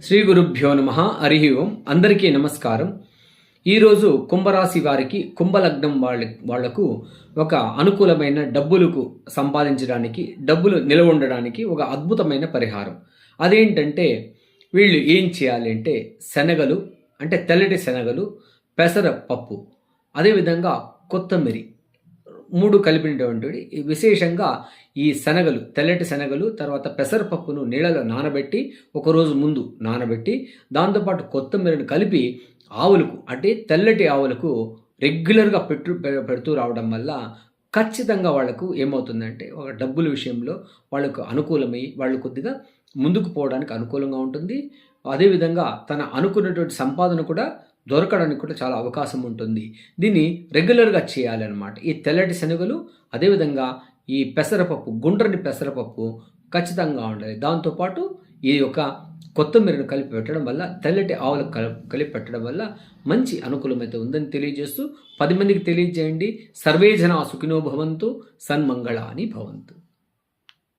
శ్రీ గురుభ్యో నమ. హరి ఓం. అందరికీ నమస్కారం. ఈరోజు కుంభరాశి వారికి, కుంభలగ్నం వాళ్లకు ఒక అనుకూలమైన డబ్బులకు సంపాదించడానికి, డబ్బులు నిలవ ఉండడానికి ఒక అద్భుతమైన పరిహారం. అదేంటంటే వీళ్ళు ఏం చేయాలి అంటే శనగలు, అంటే తెల్లటి శనగలు, పెసరపప్పు, అదేవిధంగా కొత్తిమీరి 3 కలిపినటువంటి విశేషంగా ఈ శనగలు, తెల్లటి శనగలు, తర్వాత పెసరపప్పును నీళ్ళలో నానబెట్టి ఒకరోజు ముందు నానబెట్టి, దాంతోపాటు కొత్తిమీరను కలిపి ఆవులకు, అంటే తెల్లటి ఆవులకు రెగ్యులర్గా పెడుతూ రావడం వల్ల ఖచ్చితంగా వాళ్లకు ఏమవుతుందంటే ఒక డబ్బుల విషయంలో వాళ్ళకు అనుకూలమై వాళ్ళు కొద్దిగా ముందుకు పోవడానికి అనుకూలంగా ఉంటుంది. అదేవిధంగా తన అనుకున్నటువంటి సంపాదన కూడా దొరకడానికి కూడా చాలా అవకాశం ఉంటుంది. దీన్ని రెగ్యులర్గా చేయాలన్నమాట. ఈ తెల్లటి శనగలు, అదేవిధంగా ఈ పెసరపప్పు, గుండ్రని పెసరపప్పు ఖచ్చితంగా ఉండాలి. దాంతోపాటు ఈ యొక్క కొత్తిమీరను కలిపి పెట్టడం వల్ల, తెల్లటి ఆవులకు కలిపి పెట్టడం వల్ల మంచి అనుకూలమైతే ఉందని తెలియజేస్తూ 10 మందికి తెలియజేయండి. సర్వే జనా సుఖినో భవంతు, సన్మంగళాని భవంతు.